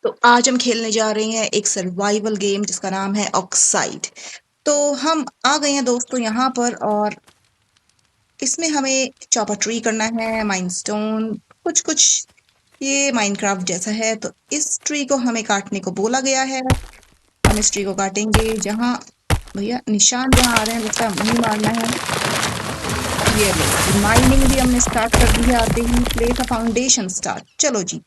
तो आज हम खेलने जा रहे हैं एक सर्वाइवल गेम जिसका नाम है ऑक्साइड। तो हम आ गए हैं दोस्तों यहाँ पर और इसमें हमें चॉपर ट्री करना है, माइनस्टोन कुछ कुछ ये माइनक्राफ्ट जैसा है। तो इस ट्री को हमें काटने को बोला गया है। हम इस ट्री को काटेंगे जहाँ भैया निशान जहाँ आ रहे हैं लगता है वहीं मारना है। ये लो जी, माइनिंग भी हमने स्टार्ट कर दी है आते ही। Place a foundation start. चलो जी,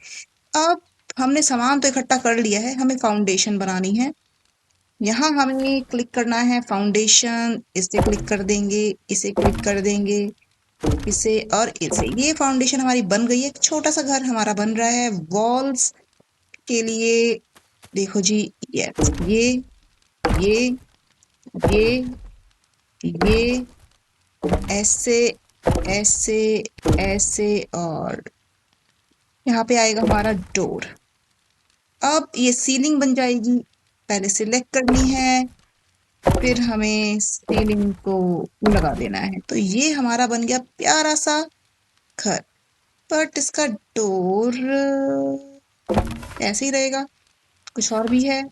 अब हमने सामान तो इकट्ठा कर लिया है, हमें फाउंडेशन बनानी है। यहाँ हमें क्लिक करना है फाउंडेशन, इसे क्लिक कर देंगे, इसे क्लिक कर देंगे, इसे और इसे। ये फाउंडेशन हमारी बन गई है। एक छोटा सा घर हमारा बन रहा है वॉल्स के लिए। देखो जी, यस ये ये ये ऐसे ऐसे ऐसे और यहाँ पे आएगा हमारा डोर। अब ये सीलिंग बन जाएगी। पहले सिलेक्ट करनी है, फिर हमें सीलिंग को लगा देना है। तो ये हमारा बन गया प्यारा सा घर। बट इसका डोर ऐसे ही रहेगा, कुछ और भी है।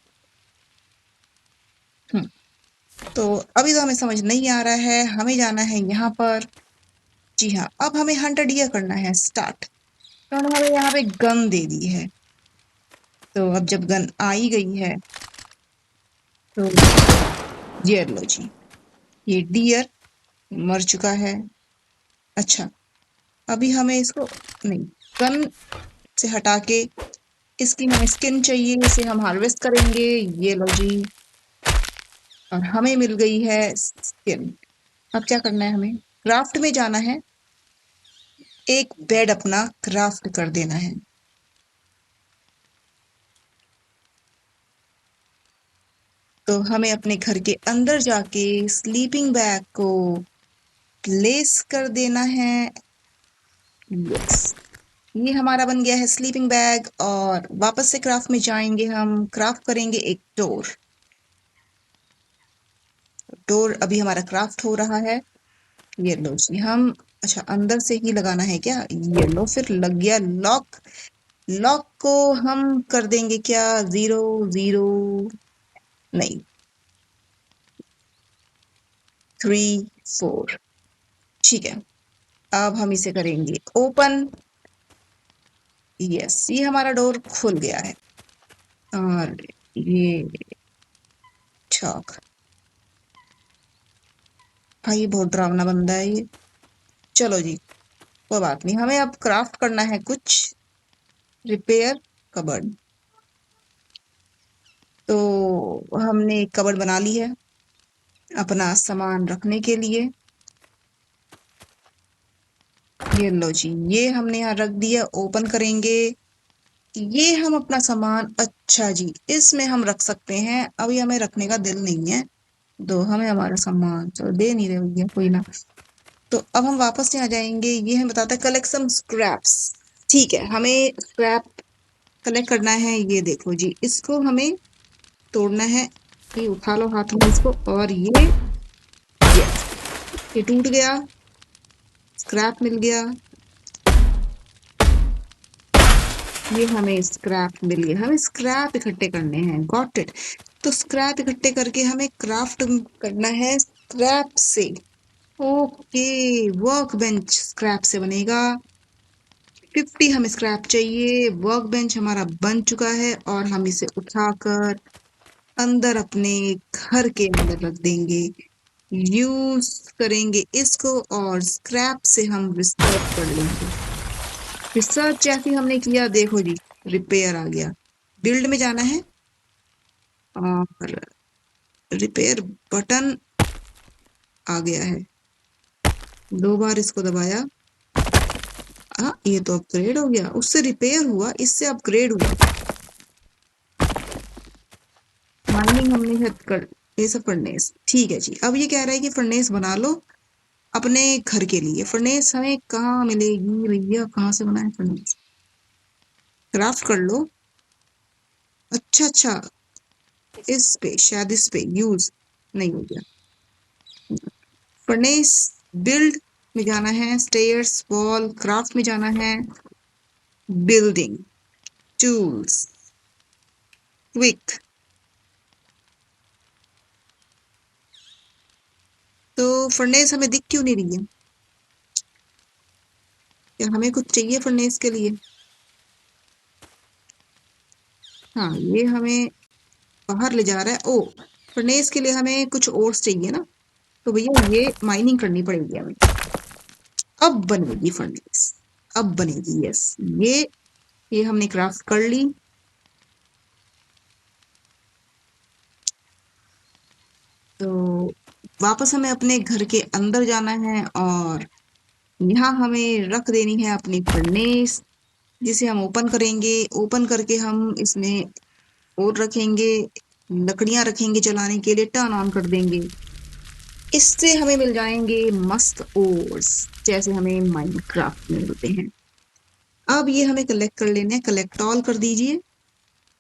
तो अभी तो हमें समझ नहीं आ रहा है। हमें जाना है यहाँ पर। जी हाँ, अब हमें हंटर डियर करना है स्टार्ट। तो उन्होंने हमें यहाँ पे गन दे दी है। तो अब जब गन आई गई है तो ये लो जी, ये डियर मर चुका है। अच्छा, अभी हमें इसको नहीं, गन से हटा के इसकी हमें स्किन चाहिए, इसे हम हार्वेस्ट करेंगे। ये लो जी, और हमें मिल गई है स्किन। अब क्या करना है, हमें क्राफ्ट में जाना है, एक बेड अपना क्राफ्ट कर देना है। तो हमें अपने घर के अंदर जाके स्लीपिंग बैग को प्लेस कर देना है। यस, ये हमारा बन गया है स्लीपिंग बैग। और वापस से क्राफ्ट में जाएंगे, हम क्राफ्ट करेंगे एक डोर। डोर अभी हमारा क्राफ्ट हो रहा है। ये लो जी, हम अच्छा अंदर से ही लगाना है क्या? ये लो, फिर लग गया लॉक। लॉक को हम कर देंगे क्या? 0 0 नहीं, 3 4। ठीक है, अब हम इसे करेंगे ओपन। यस, ये हमारा डोर खुल गया है। और ये चौक, भाई ये बहुत डरावना बंदा है ये। चलो जी, कोई बात नहीं। हमें अब क्राफ्ट करना है कुछ। Repair cupboard. तो हमने एक कबर्ड बना ली है अपना सामान रखने के लिए। ये लो जी, ये हमने यहाँ रख दिया। ओपन करेंगे, ये हम अपना सामान, अच्छा जी, इसमें हम रख सकते हैं। अभी हमें रखने का दिल नहीं है, दो हमें हमारा सामान। चलो दे नहीं रहे भैया, कोई ना। तो अब हम वापस यहाँ जाएंगे। ये हमें बताता है कलेक्ट सम स्क्रैप्स। ठीक है, हमें स्क्रैप कलेक्ट करना है। ये देखो जी, इसको हमें तोड़ना है। ये उठा लो हाथ में इसको, और ये टूट गया, स्क्रैप मिल गया। ये हमें स्क्रैप मिल गया। हमें स्क्रैप इकट्ठे करने हैं, गॉट इट। तो स्क्रैप इकट्ठे करके हमें क्राफ्ट करना है स्क्रैप से। ओके, वर्क बेंच स्क्रैप से बनेगा। 50 हमें स्क्रैप चाहिए। वर्क बेंच हमारा बन चुका है और हम इसे उठाकर अंदर अपने घर के अंदर रख देंगे। यूज करेंगे इसको और स्क्रैप से हम रिसर्च कर लेंगे। रिसर्च जैसे हमने किया, देखो जी, रिपेयर आ गया। बिल्ड में जाना है और रिपेयर बटन आ गया है। 2 बार इसको दबाया। हाँ, ये तो अपग्रेड हो गया। उससे रिपेयर हुआ, इससे अपग्रेड हुआ। माइनिंग हमने कर, ये सब फर्नेस। ठीक है जी, अब ये कह रहा है कि फर्नेस बना लो अपने घर के लिए। फर्नेस हमें कहाँ मिलेगी भैया? कहाँ से बनाए फर्नेस? क्राफ्ट कर लो। अच्छा, इस पे, शायद इस पे यूज नहीं हो गया। फर्नेस बिल्ड में जाना है, स्टेयर्स वॉल, क्राफ्ट में जाना है, बिल्डिंग टूल्स। क्विक। तो फर्नेस हमें दिख क्यों नहीं रही है? क्या हमें कुछ चाहिए फर्नेस के लिए? हाँ, ये हमें बाहर ले जा रहा है। ओ, फर्नेस के लिए हमें कुछ और चाहिए ना, तो भैया ये माइनिंग करनी पड़ेगी हमें। अब बनेगी फर्नेस, अब बनेगी। यस, ये हमने क्राफ्ट कर ली। तो वापस हमें अपने घर के अंदर जाना है और यहाँ हमें रख देनी है अपनी फर्नेस, जिसे हम ओपन करेंगे। ओपन करके हम इसमें और रखेंगे, लकड़ियां रखेंगे जलाने के लिए, टर्न ऑन कर देंगे। इससे हमें मिल जाएंगे मस्त ओर्स, जैसे हमें माइनक्राफ्ट में मिलते हैं। अब ये हमें कलेक्ट कर लेने हैं, कलेक्ट ऑल कर दीजिए।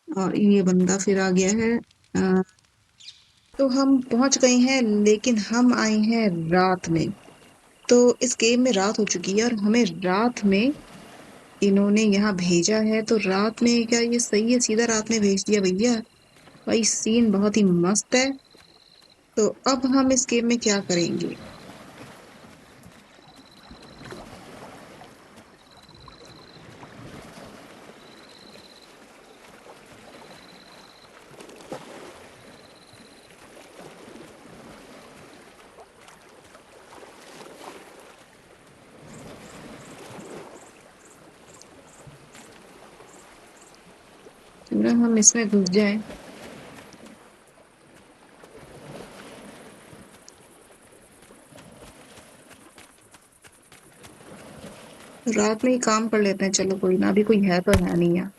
और ये बंदा फिर आ गया है। तो हम पहुंच गए हैं, लेकिन हम आए हैं रात में। तो इस गेम में रात हो चुकी है और हमें रात में इन्होंने यहाँ भेजा है। तो रात में क्या ये सही है? सीधा रात में भेज दिया भैया। भाई सीन बहुत ही मस्त है। तो अब हम इस गेम में क्या करेंगे? क्यों ना हम इसमें घुस जाएं। रात में ही काम कर लेते हैं, चलो कोई ना, अभी कोई है तो है नहीं यहाँ।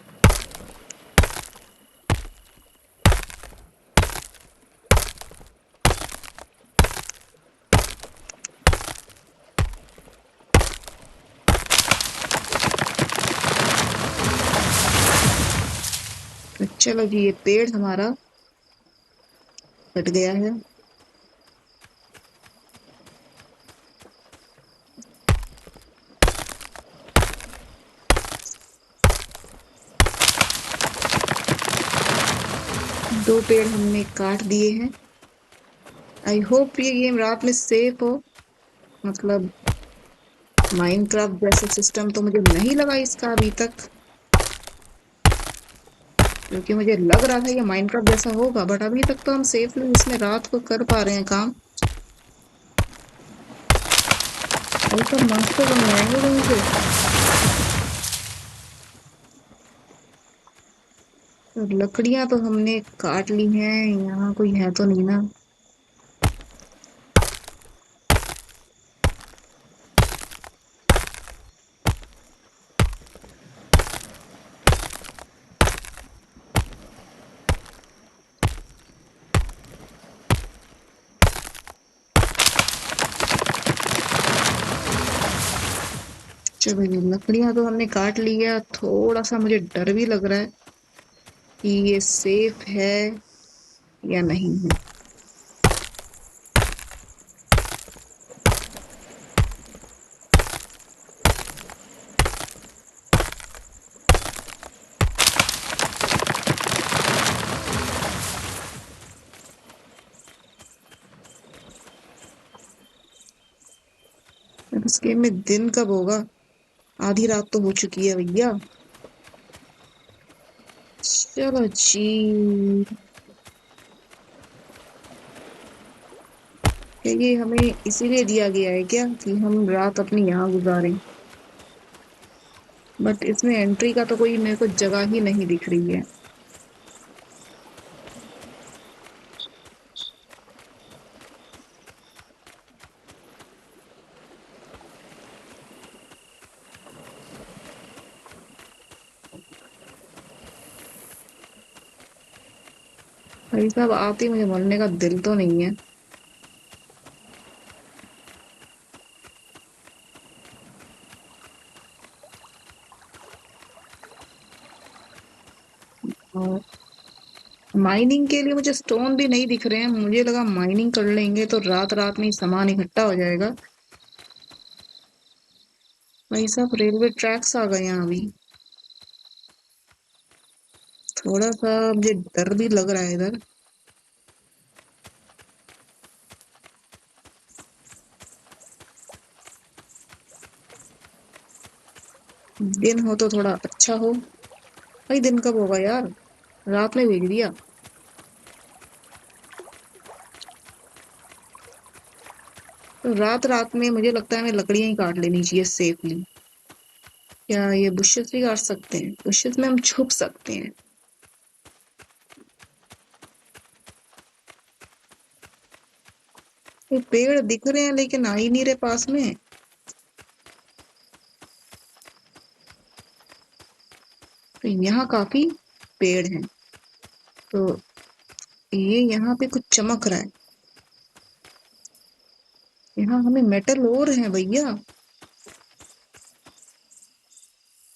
तो चलो जी, ये पेड़ हमारा कट गया है। दो पेड़ हमने काट दिए हैं। आई होप ये गेम रात में सेफ हो। मतलब माइनक्राफ्ट जैसा सिस्टम तो मुझे नहीं लगा इसका अभी तक, क्योंकि मुझे लग रहा था ये माइनक्राफ्ट जैसा होगा, बट अभी तक तो हम सेफली इसमें रात को कर पा रहे हैं काम। और सब मॉन्स्टर बन जाएंगे कहीं से। तो लकड़ियां तो हमने काट ली हैं, यहाँ कोई है तो नहीं ना? चलो ये लकड़ियां तो हमने काट ली है। थोड़ा सा मुझे डर भी लग रहा है कि ये सेफ है या नहीं है। अब इस गेम में दिन कब होगा? आधी रात तो हो चुकी है भैया। चलो जी, क्या ये हमें इसीलिए दिया गया है क्या कि हम रात अपनी यहाँ गुजारें? बट इसमें एंट्री का तो कोई मेरे को जगह ही नहीं दिख रही है। भाई साहब, आते ही मुझे मरने का दिल तो नहीं है। और माइनिंग के लिए मुझे स्टोन भी नहीं दिख रहे हैं। मुझे लगा माइनिंग कर लेंगे तो रात रात में ही सामान इकट्ठा हो जाएगा। भाई साहब, रेलवे ट्रैक्स आ गए हैं अभी। थोड़ा सा मुझे डर भी लग रहा है इधर। दिन हो तो थोड़ा अच्छा हो। भाई दिन कब होगा यार, रात में भेज दिया। तो रात रात में मुझे लगता है हमें लकड़ियां ही काट लेनी चाहिए सेफली। क्या ये बुशेस भी काट सकते हैं? बुशेस में हम छुप सकते हैं। ये पेड़ दिख रहे हैं लेकिन आ ही नहीं रहे पास में। तो यहाँ काफी पेड़ हैं। तो ये यहाँ पे कुछ चमक रहा है। यहाँ हमें मेटल और है भैया।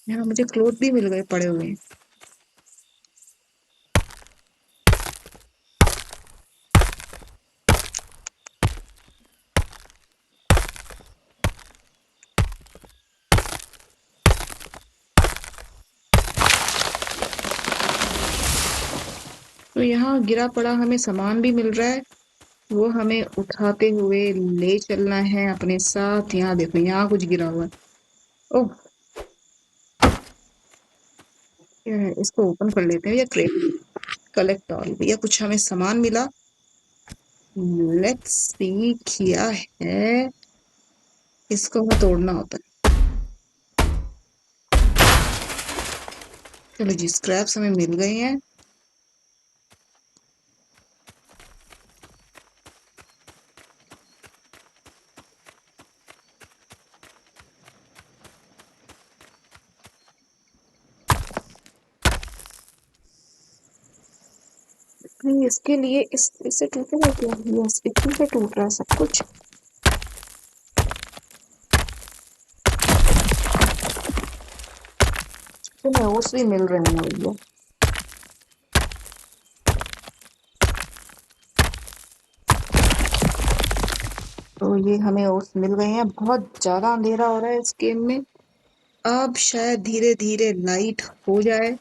यहाँ मुझे क्लोथ भी मिल गए पड़े हुए। तो यहाँ गिरा पड़ा हमें सामान भी मिल रहा है, वो हमें उठाते हुए ले चलना है अपने साथ। यहाँ देखो, यहाँ कुछ गिरा हुआ है। ओह, क्या है? इसको ओपन कर लेते हैं। या क्रेट कलेक्ट ऑल, भैया कुछ हमें सामान मिला। लेट्स सी क्या है। इसको हमें तोड़ना होता है। चलो जी, स्क्रैप्स हमें मिल गए हैं। नहीं, इसके लिए इससे टूटेगा क्या? यस, इसी से टूट रहा है सब कुछ। तो नोट्स भी मिल रहे हैं भैया। तो ये हमें ओट्स मिल गए हैं। बहुत ज्यादा अंधेरा हो रहा है इस गेम में। अब शायद धीरे धीरे लाइट हो जाए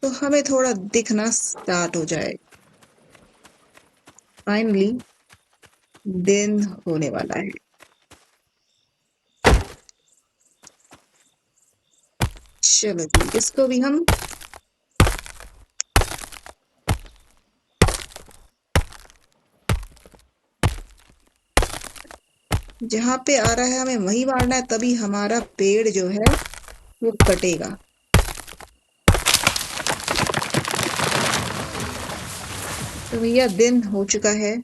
तो हमें थोड़ा दिखना स्टार्ट हो जाए। फाइनली दिन होने वाला है। चलो जी, इसको भी हम जहाँ पे आ रहा है हमें वहीं मारना है, तभी हमारा पेड़ जो है वो कटेगा। तो भैया दिन हो चुका है।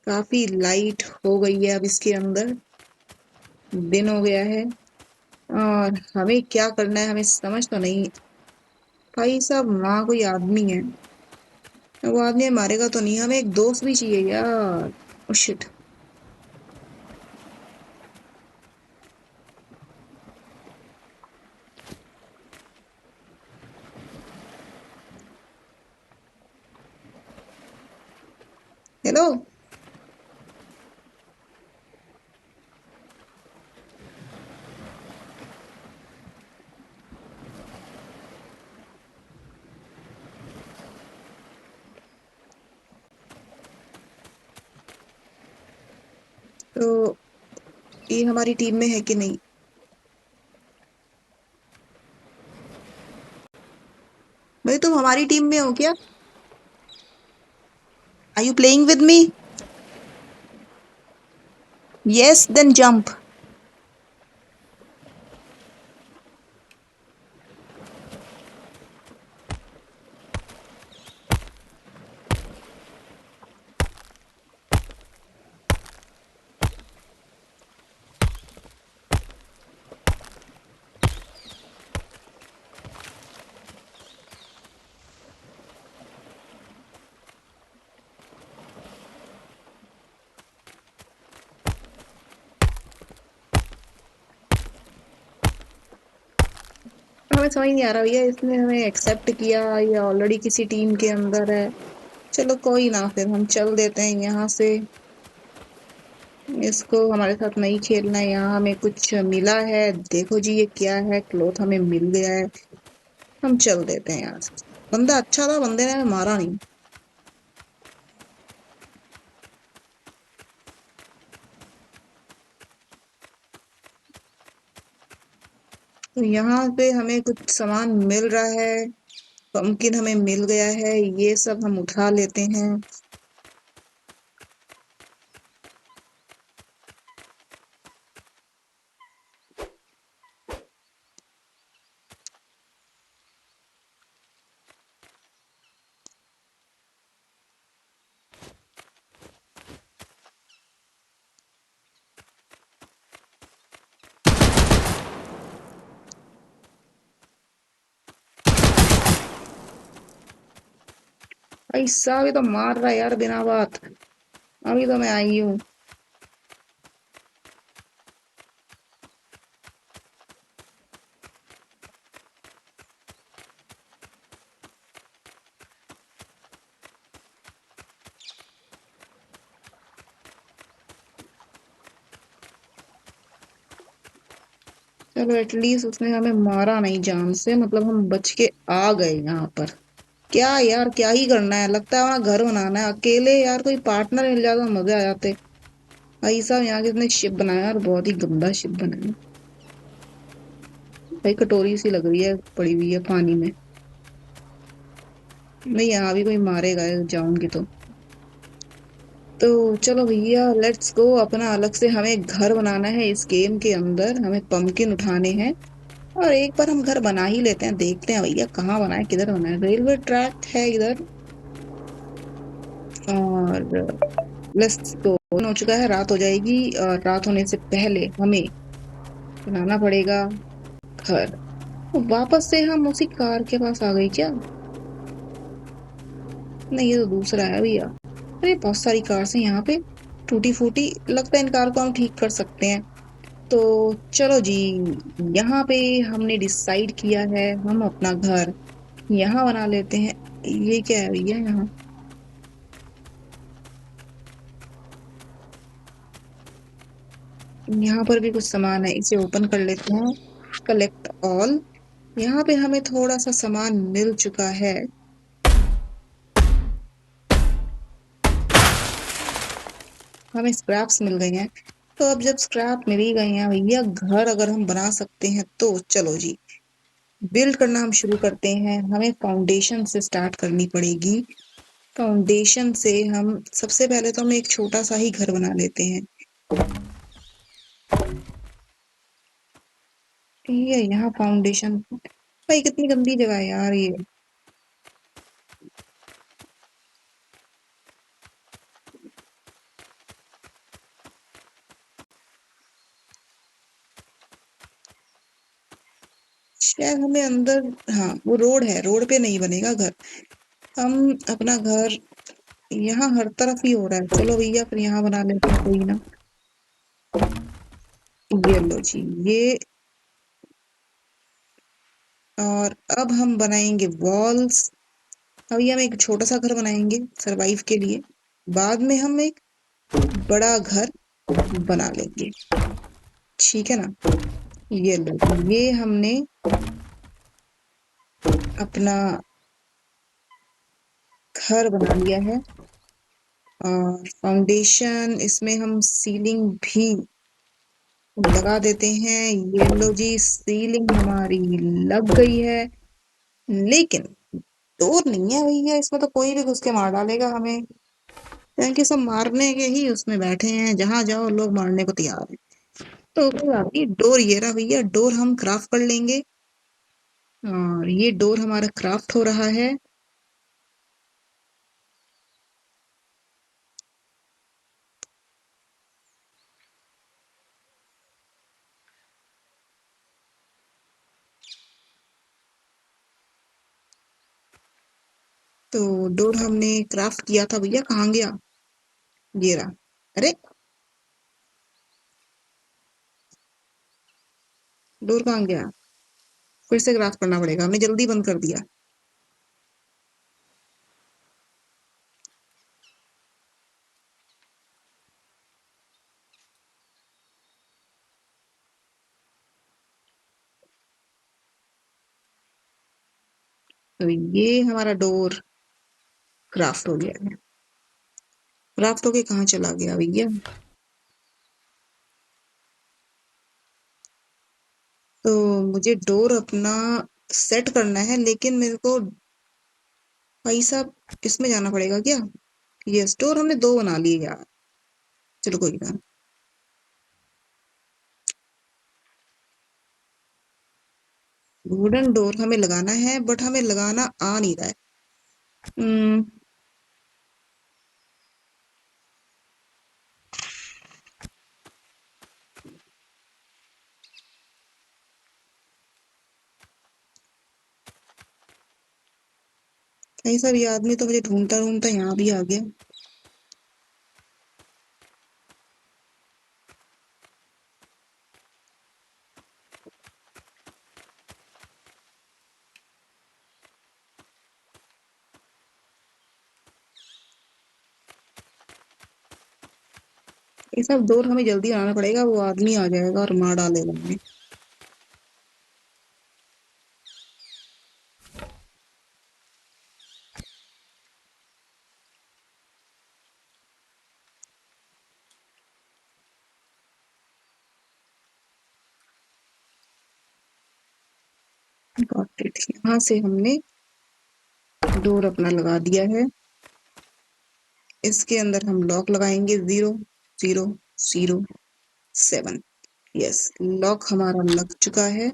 काफी लाइट हो गई है अब इसके अंदर। दिन हो गया है और हमें क्या करना है हमें समझ तो नहीं। भाई साहब, वहाँ कोई आदमी है। वो आदमी मारेगा तो नहीं? हमें एक दोस्त भी चाहिए यार। Oh shit. हेलो। तो ये हमारी टीम में है कि नहीं? भाई तुम हमारी टीम में हो क्या? Are you playing with me? Yes, then jump. हमें समझ नहीं आ रहा भैया, इसने हमें एक्सेप्ट किया या ऑलरेडी किसी टीम के अंदर है। चलो कोई ना, फिर हम चल देते हैं यहाँ से। इसको हमारे साथ नहीं खेलना है। यहाँ हमें कुछ मिला है, देखो जी ये क्या है, क्लॉथ हमें मिल गया है। हम चल देते हैं यहाँ से। बंदा अच्छा था, बंदे ने हमें मारा नहीं। तो यहाँ पे हमें कुछ सामान मिल रहा है, पंपकिन हमें मिल गया है, ये सब हम उठा लेते हैं। ऐसा भी तो मार रहा है यार बिना बात। अभी तो मैं आई हूँ। चलो एटलीस्ट उसने हमें मारा नहीं जान से, मतलब हम बच के आ गए यहाँ पर। क्या यार, क्या ही करना है, लगता है वहां घर बनाना है अकेले। यार कोई पार्टनर मिल जाता तो मजे आ जाते। भाई साहब यहाँ किसने शिप बनाया, और बहुत ही गंदा शिप बनाया। भाई कटोरी सी लग रही है, पड़ी हुई है पानी में। नहीं, यहाँ भी कोई मारेगा जाऊंगी तो चलो भैया लेट्स गो। अपना अलग से हमें घर बनाना है इस गेम के अंदर, हमें पंपकिन उठाने हैं। और एक बार हम घर बना ही लेते हैं, देखते हैं भैया कहाँ बनाए, किधर बनाए। रेलवे ट्रैक है इधर। और लेट्स गो। हो चुका है, रात हो जाएगी, और रात होने से पहले हमें बनाना पड़ेगा घर। तो वापस से हम उसी कार के पास आ गई क्या? नहीं, ये तो दूसरा है भैया। अरे बहुत सारी कार्स हैं यहाँ पे, टूटी फूटी। लगता है इन कार को हम ठीक कर सकते हैं। तो चलो जी, यहाँ पे हमने डिसाइड किया है हम अपना घर यहाँ बना लेते हैं। ये क्या है भैया यहाँ? यहाँ पर भी कुछ सामान है, इसे ओपन कर लेते हैं। Collect all. यहाँ पे हमें थोड़ा सा सामान मिल चुका है। हमें स्क्रैप्स मिल गए हैं। तो अब जब स्क्रैप मिल ही गए हैं भैया, घर अगर हम बना सकते हैं तो चलो जी, बिल्ड करना हम शुरू करते हैं। हमें फाउंडेशन से स्टार्ट करनी पड़ेगी। फाउंडेशन से हम सबसे पहले तो हम एक छोटा सा ही घर बना लेते हैं। ये यहाँ फाउंडेशन। भाई कितनी गंदी जगह है यार ये। शायद हमें अंदर, हाँ वो रोड है, रोड पे नहीं बनेगा घर। हम अपना घर यहाँ हर तरफ ही हो रहा है। चलो भैया फिर यहाँ बना लेते हैं, कोई ना। ये लो जी ये। और अब हम बनाएंगे वॉल्स। अभी हम एक छोटा सा घर बनाएंगे सरवाइव के लिए, बाद में हम एक बड़ा घर बना लेंगे। ठीक है ना? ये लो, ये हमने अपना घर बना लिया है। और फाउंडेशन इसमें हम सीलिंग भी लगा देते हैं। ये लो जी, सीलिंग हमारी लग गई है। लेकिन डोर नहीं है भैया, इसमें तो कोई भी घुस के मार डालेगा हमें, क्योंकि सब मारने के ही उसमें बैठे हैं, जहां जाओ लोग मारने को तैयार है। तो कोई बात नहीं, डोर ये रहा भैया, डोर हम क्राफ्ट कर लेंगे। और ये डोर हमारा क्राफ्ट हो रहा है। तो डोर हमने क्राफ्ट किया था भैया, कहाँ गया? ये रहा। अरे डोर कहाँ गया? फिर से क्राफ्ट करना पड़ेगा, हमने जल्दी बंद कर दिया। तो ये हमारा डोर क्राफ्ट हो गया है। क्राफ्ट होके कहाँ चला गया भैया? तो मुझे डोर अपना सेट करना है, लेकिन मेरे को भाई साहब इसमें जाना पड़ेगा क्या? यस, डोर हमने 2 बना लिए यार। चलो कोई ना। वुडन डोर हमें लगाना है, बट हमें लगाना आ नहीं रहा है। हम्म, भाई साहब ये आदमी तो मुझे ढूंढता ढूंढता यहाँ भी आ गया। ये सब डोर हमें जल्दी आना पड़ेगा, वो आदमी आ जाएगा और मार डालेगा हमें। Got it. यहाँ से हमने डोर अपना लगा दिया है। इसके अंदर हम लॉक लगाएंगे 0007। यस, लॉक हमारा लग चुका है।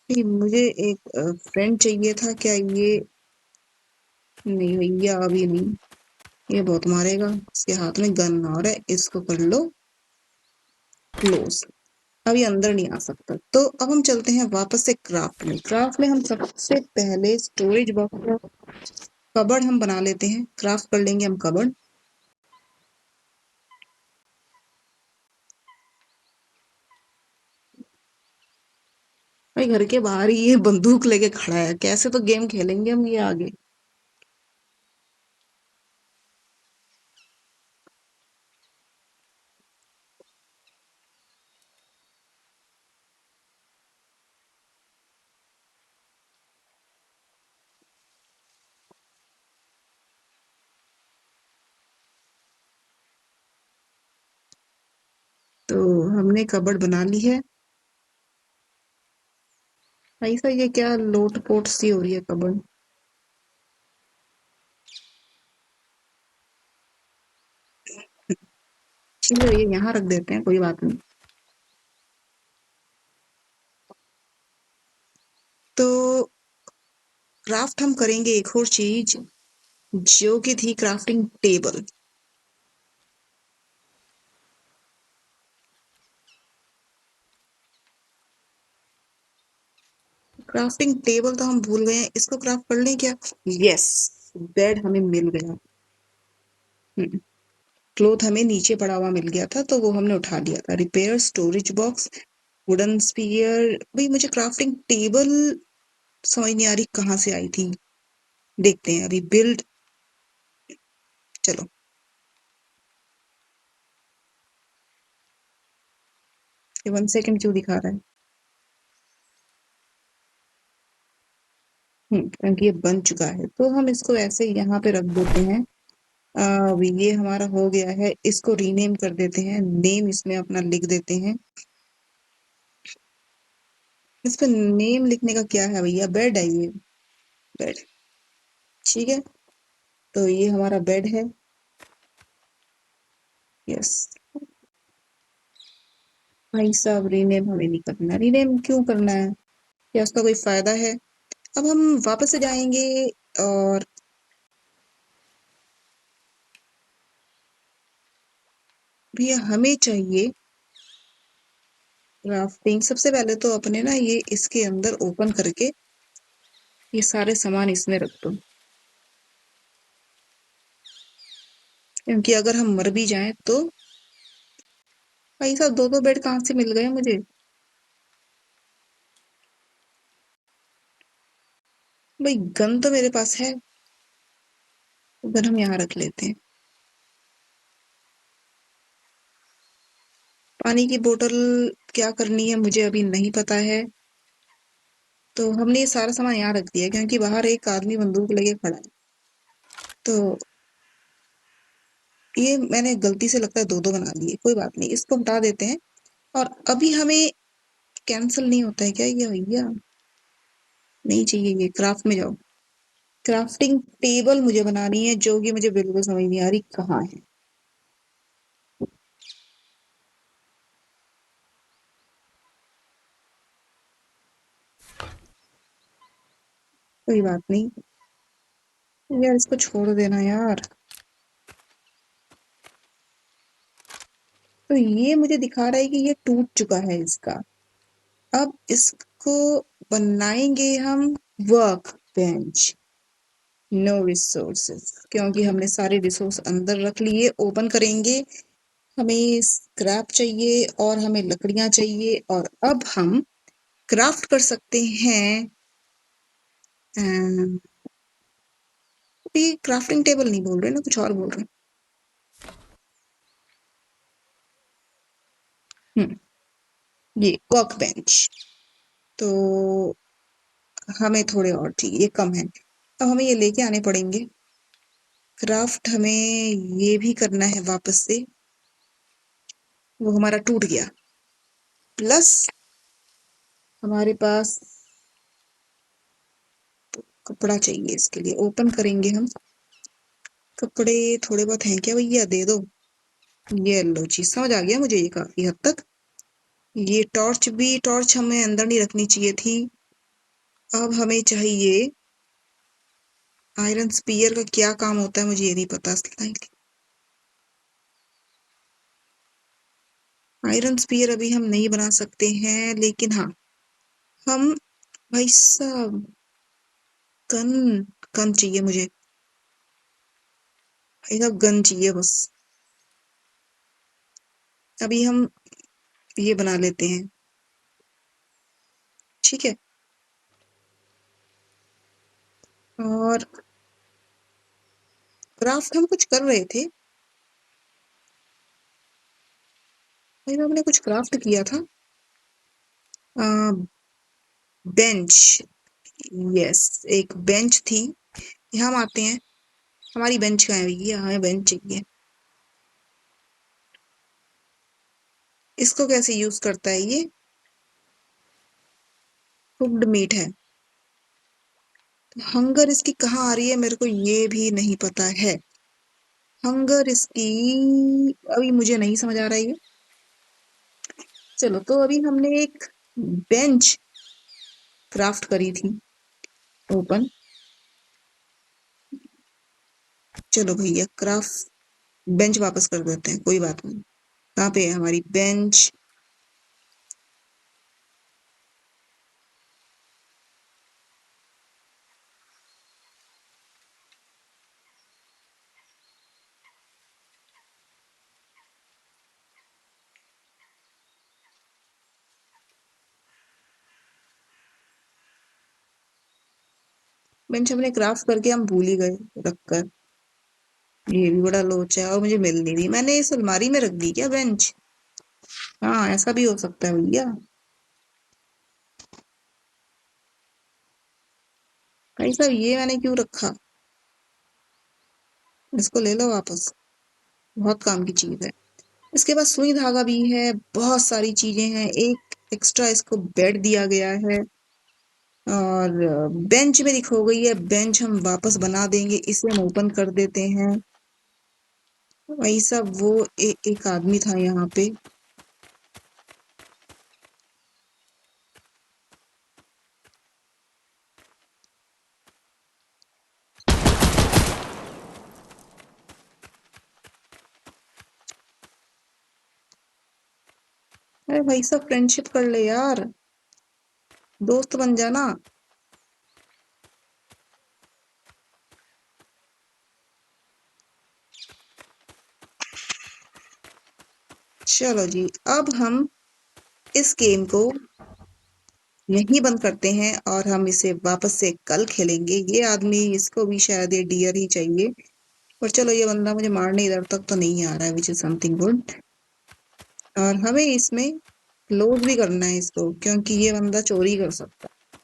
मुझे एक फ्रेंड चाहिए था, क्या ये? नहीं भैया अभी नहीं, ये बहुत मारेगा। इसके हाथ में गन और है, इसको कर लो क्लोज। अभी अंदर नहीं आ सकता। तो अब हम चलते हैं वापस से क्राफ्ट में। क्राफ्ट में हम सबसे पहले स्टोरेज बॉक्स, कबर्ड हम बना लेते हैं। क्राफ्ट कर लेंगे हम कबर्ड। भाई घर के बाहर ही ये बंदूक लेके खड़ा है, कैसे तो गेम खेलेंगे हम ये आगे। तो हमने कबर्ड बना ली है। ऐसा ये क्या लोट पोट सी हो रही है कबर्ड? चलो ये यहाँ रख देते हैं, कोई बात नहीं। तो क्राफ्ट हम करेंगे एक और चीज, जो कि थी क्राफ्टिंग टेबल। क्राफ्टिंग टेबल तो हम भूल गए हैं, इसको क्राफ्ट कर लें क्या? यस, बेड हमें मिल गया। क्लोथ हमें नीचे पड़ा हुआ मिल गया था, तो वो हमने उठा लिया था। Repair storage box, wooden spear. भाई मुझे क्राफ्टिंग टेबल समझ नहीं आ रही कहाँ से आई थी। देखते हैं अभी बिल्ड। चलो, ये 1 सेकंड क्यों दिखा रहा है? क्योंकि ये बन चुका है, तो हम इसको ऐसे यहाँ पे रख देते हैं। अब ये हमारा हो गया है, इसको रीनेम कर देते हैं। नेम इसमें अपना लिख देते हैं। इस पे नेम लिखने का क्या है भैया? बेड है ये, बेड। ठीक है, तो ये हमारा बेड है। यस। भाई साहब रीनेम हमें नहीं करना। रीनेम क्यों करना है? क्या उसका कोई फायदा है? अब हम वापस से जाएंगे और भैया हमें चाहिए क्राफ्टिंग। सबसे पहले तो अपने ना ये इसके अंदर ओपन करके ये सारे सामान इसमें रख दो, क्योंकि अगर हम मर भी जाएं तो। भाई साहब 2-2 बेड कहाँ से मिल गए मुझे? भाई गन तो मेरे पास है, गन हम यहाँ रख लेते हैं। पानी की बोतल क्या करनी है मुझे अभी नहीं पता है। तो हमने ये सारा सामान यहाँ रख दिया क्योंकि बाहर एक आदमी बंदूक लेके खड़ा है। तो ये मैंने गलती से लगता है 2-2 बना लिए, कोई बात नहीं, इसको हटा देते हैं। और अभी हमें कैंसिल नहीं होता है क्या ये भैया? नहीं चाहिए ये, क्राफ्ट में जाओ। क्राफ्टिंग टेबल मुझे बनानी है, जो कि मुझे बिल्कुल समझ नहीं आ रही कहाँ है। कोई बात नहीं यार, इसको छोड़ देना यार। तो ये मुझे दिखा रहा है कि ये टूट चुका है इसका। अब इसको बनाएंगे हम वर्क बेंच। नो रिसोर्सेस, क्योंकि हमने सारे रिसोर्स अंदर रख लिए। ओपन करेंगे, हमें स्क्रैप चाहिए और हमें लकड़ियां चाहिए। और अब हम क्राफ्ट कर सकते हैं। ये क्राफ्टिंग टेबल नहीं बोल रहे ना, कुछ और बोल रहे हैं। ये वर्क बेंच। तो हमें थोड़े और चाहिए, ये कम है। अब हमें ये लेके आने पड़ेंगे। क्राफ्ट हमें ये भी करना है वापस से, वो हमारा टूट गया। प्लस हमारे पास कपड़ा चाहिए, इसके लिए ओपन करेंगे हम। कपड़े थोड़े बहुत हैं क्या भैया, दे दो। ये लो जी, समझ आ गया मुझे ये काफी हद तक। ये टॉर्च भी, टॉर्च हमें अंदर नहीं रखनी चाहिए थी। अब हमें चाहिए आयरन स्पीयर। का क्या काम होता है मुझे ये नहीं पता। आयरन स्पीयर अभी हम नहीं बना सकते हैं, लेकिन हाँ हम, भाई साहब, गन, गन चाहिए मुझे। भाई साहब गन चाहिए बस। अभी हम ये बना लेते हैं, ठीक है। और क्राफ्ट हम कुछ कर रहे थे, भाई हमने कुछ क्राफ्ट किया था। बेंच, यस, एक बेंच थी। यहाँ हम आते हैं। हमारी बेंच कहाँ है भैया? हमें बेंच चाहिए। इसको कैसे यूज करता है ये? कुक्ड मीट है। हंगर इसकी कहाँ आ रही है मेरे को ये भी नहीं पता है। हंगर इसकी अभी मुझे नहीं समझ आ रहा है ये। चलो, तो अभी हमने एक बेंच क्राफ्ट करी थी। ओपन, चलो भैया क्राफ्ट बेंच वापस कर देते हैं, कोई बात नहीं। कहाँ पे है हमारी बेंच? बेंच हमने क्राफ्ट करके हम भूल ही गए रखकर। ये भी बड़ा लोचा है और मुझे मिल नहीं रही। मैंने इस अलमारी में रख दी क्या बेंच? हाँ, ऐसा भी हो सकता है भैया। भाई साहब ये मैंने क्यों रखा? इसको ले लो वापस, बहुत काम की चीज है। इसके पास सुई धागा भी है, बहुत सारी चीजें हैं। एक एक्स्ट्रा इसको बेड दिया गया है। और बेंच मेरी खो गई है, बेंच हम वापस बना देंगे। इसे हम ओपन कर देते हैं। भाई साहब वो एक आदमी था यहाँ पे। अरे भाई साहब फ्रेंडशिप कर ले यार, दोस्त बन जाना। चलो जी, अब हम इस गेम को यहीं बंद करते हैं और हम इसे वापस से कल खेलेंगे। ये आदमी, इसको भी शायद ये डियर ही चाहिए। पर चलो, ये बंदा मुझे मारने इधर तक तो नहीं आ रहा है, विच इज समथिंग गुड। और हमें इसमें क्लोज भी करना है इसको, क्योंकि ये बंदा चोरी कर सकता है।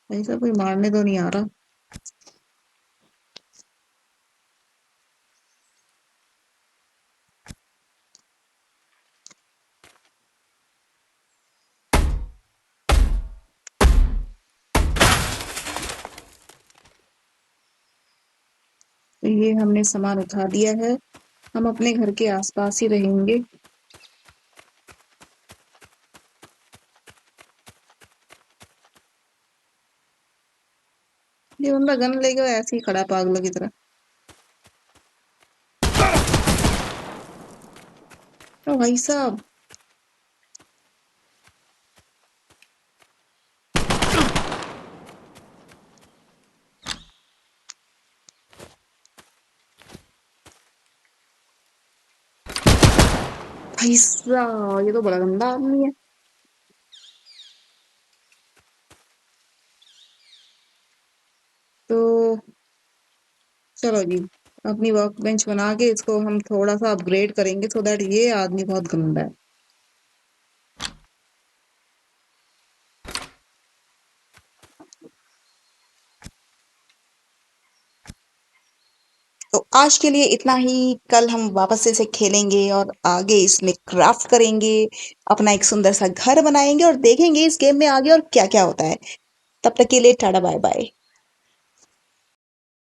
ऐसा कोई मारने तो नहीं आ रहा। तो ये हमने सामान उठा दिया है। हम अपने घर के आस-पास ही रहेंगे। ये बंदा गन लेके ऐसे ही खड़ा पागलों की तरह। ओ भाई साहब! भाई साहब! ये तो बड़ा गंदा आदमी है। तो चलो जी, अपनी वर्क बेंच बना के इसको हम थोड़ा-सा अपग्रेड करेंगे सो दैट ये आदमी बहुत गंदा है। तो आज के लिए इतना ही, कल हम वापस से इसे खेलेंगे और आगे इसमें क्राफ्ट करेंगे, अपना एक सुंदर सा घर बनाएँगे और देखेंगे इस गेम में आगे और क्या-क्या होता है। तब तक के लिए टाटा बाय-बाय।